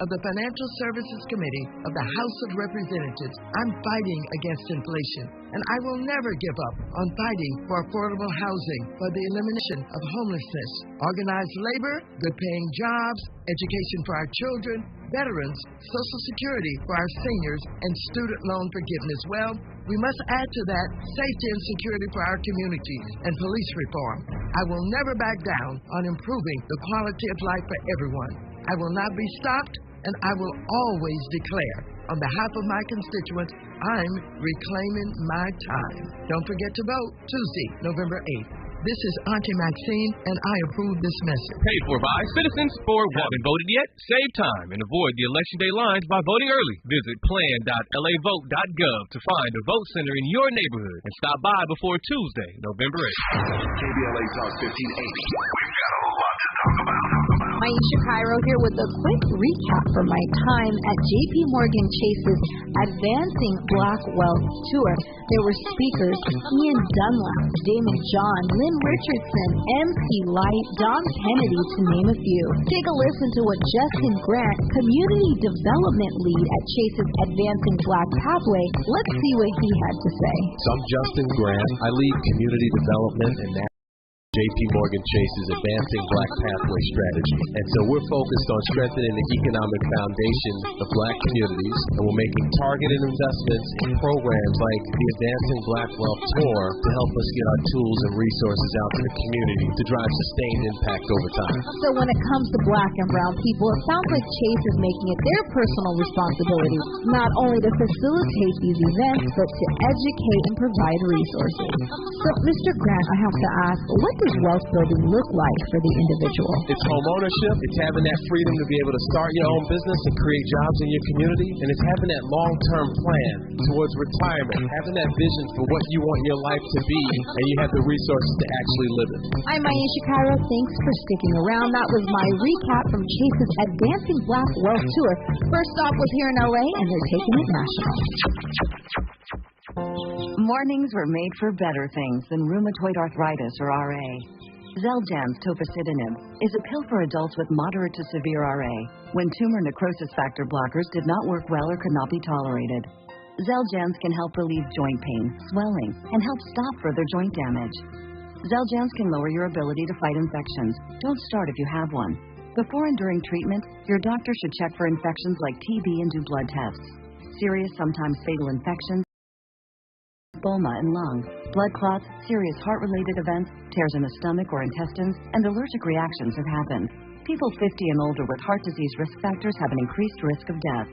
of the Financial Services Committee of the House of Representatives, I'm fighting against inflation, and I will never give up on fighting for affordable housing, for the elimination of homelessness, organized labor, good-paying jobs, education for our children, veterans, Social Security for our seniors, and student loan forgiveness. Well, we must add to that safety and security for our communities and police reform. I will never back down on improving the quality of life for everyone. I will not be stopped, and I will always declare, on behalf of my constituents, I'm reclaiming my time. Don't forget to vote Tuesday, November 8th. This is Auntie Maxine, and I approve this message. Paid for by Citizens for Haven't voted yet? Save time and avoid the election day lines by voting early. Visit plan.lavote.gov to find a vote center in your neighborhood and stop by before Tuesday, November 8th. KBLA Talk 1580. We've got a lot to talk about. Maisha Cairo here with a quick recap from my time at JP Morgan Chase's Advancing Black Wealth Tour. There were speakers Ian Dunlap, Damon John, Lynn Richardson, MC Light, Don Kennedy, to name a few. Take a listen to what Justin Grant, Community Development Lead at Chase's Advancing Black Pathway, let's see what he had to say. So I'm Justin Grant. I lead community development and JP Morgan Chase's Advancing Black Pathway strategy. And so we're focused on strengthening the economic foundation of black communities, and we're making targeted investments in programs like the Advancing Black Wealth Tour to help us get our tools and resources out to the community to drive sustained impact over time. So when it comes to black and brown people, it sounds like Chase is making it their personal responsibility not only to facilitate these events, but to educate and provide resources. So, Mr. Grant, I have to ask, what does wealth building look like for the individual? It's home ownership. It's having that freedom to be able to start your own business and create jobs in your community. And it's having that long-term plan towards retirement, having that vision for what you want your life to be, and you have the resources to actually live it. I'm Maisha Cairo. Thanks for sticking around. That was my recap from Chase's Advancing Black Wealth Tour. First stop was here in LA, and they're taking it national. Mornings were made for better things than rheumatoid arthritis or RA. Xeljanz tofacitinib is a pill for adults with moderate to severe RA when tumor necrosis factor blockers did not work well or could not be tolerated. Xeljanz can help relieve joint pain, swelling, and help stop further joint damage. Xeljanz can lower your ability to fight infections. Don't start if you have one. Before and during treatment, your doctor should check for infections like TB and do blood tests. Serious, sometimes fatal infections, Boma in lung, blood clots, serious heart-related events, tears in the stomach or intestines, and allergic reactions have happened. People 50 and older with heart disease risk factors have an increased risk of death.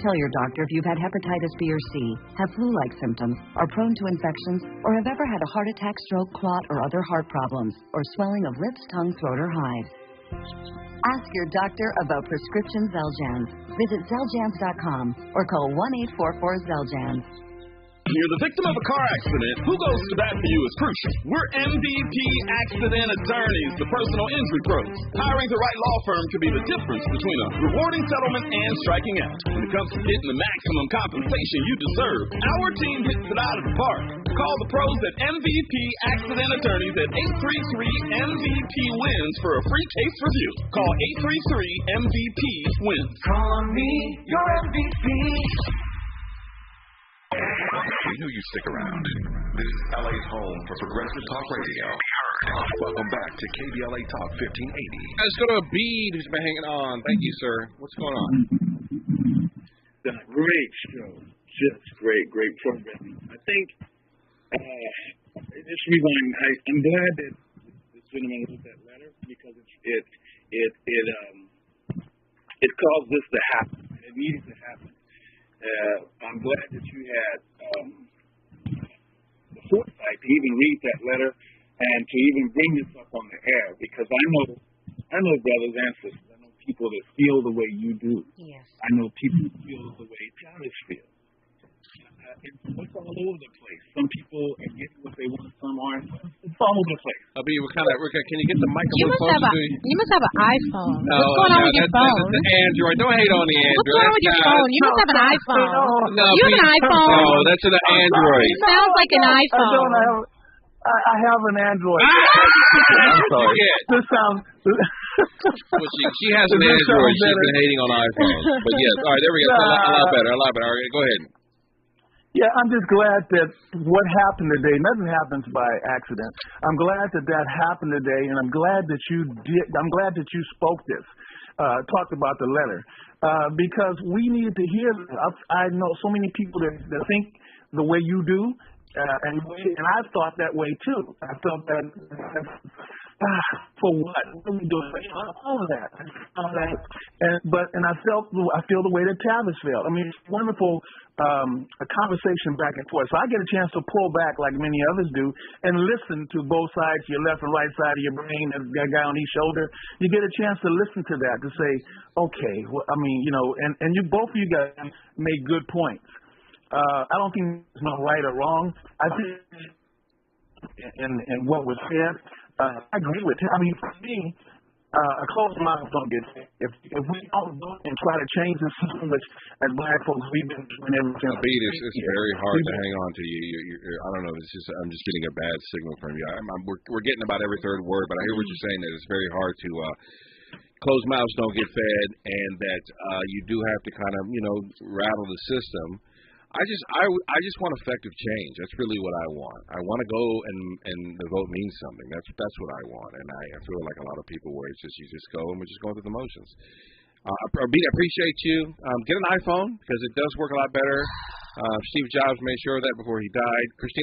Tell your doctor if you've had hepatitis B or C, have flu-like symptoms, are prone to infections, or have ever had a heart attack, stroke, clot, or other heart problems, or swelling of lips, tongue, throat, or hide. Ask your doctor about prescription Xeljanz. Visit Xeljanz.com or call 1-844-XELJANZ. You're the victim of a car accident. Who goes to bat for you is crucial. We're MVP Accident Attorneys, the personal injury pros. Hiring the right law firm could be the difference between a rewarding settlement and striking out. When it comes to getting the maximum compensation you deserve, our team hits it out of the park. Call the pros at MVP Accident Attorneys at 833-MVP-WINS for a free case review. Call 833-MVP-WINS. Call me your MVP. We knew you'd stick around. This is LA's home for progressive talk radio. Welcome back to KBLA Talk 1580. Let's go to Abid, who's been hanging on. Thank you, sir. What's going on? Great show. Just great programming. I think this reason I'm glad that this gentleman wrote that letter because it caused this to happen. It needed to happen. I'm glad that you had the foresight to even read that letter and to even bring this up on the air, because I know brothers and sisters. I know people that feel the way you do. Yes. I know people who feel the way Travis feels. It's all over the place. Some people are getting what they want, some aren't. It's all over the place. Abid, can you get the mic a little closer to you? You must have an iPhone. No, what's going on with your phone? That's the Android. Don't hate on the Android. What's going on with your phone? You must have an iPhone. No, you have an iPhone? No, that's an Android. It sounds like an iPhone. I have an Android. I'm sorry. This sounds. Well, she has an Android. She's been hating on iPhones. But yes, all right, there we go. A lot better. All right, go ahead. Yeah, I'm just glad that what happened today, nothing happens by accident. I'm glad that happened today, and I'm glad that you spoke this, talked about the letter, because we needed to hear. I know so many people that think the way you do, and I thought that way too. I felt that. For what? What are we doing? All of that. And I feel the way that Tavis felt. I mean, it's wonderful a conversation back and forth. So I get a chance to pull back like many others do and listen to both sides, your left and right side of your brain, that guy on each shoulder. You get a chance to listen to that, to say, okay, well, I mean, you know, and you both of you guys made good points. I don't think there's no right or wrong. I think in what was said, I agree with him. I mean, for me, a closed mouth don't get sick. If we don't vote and try to change the system, which as black folks we've been doing everything. It's very hard to hang on to. I don't know. I'm just getting a bad signal from you. We're getting about every third word, but I hear what you're saying. That it's very hard to closed mouths don't get fed, and that you do have to kind of rattle the system. I just want effective change. That's really what I want. I want to go and the vote means something. That's what I want. And I feel like a lot of people where it's just you just go and we're just going through the motions. I appreciate you. Get an iPhone because it does work a lot better. Steve Jobs made sure of that before he died. Christina.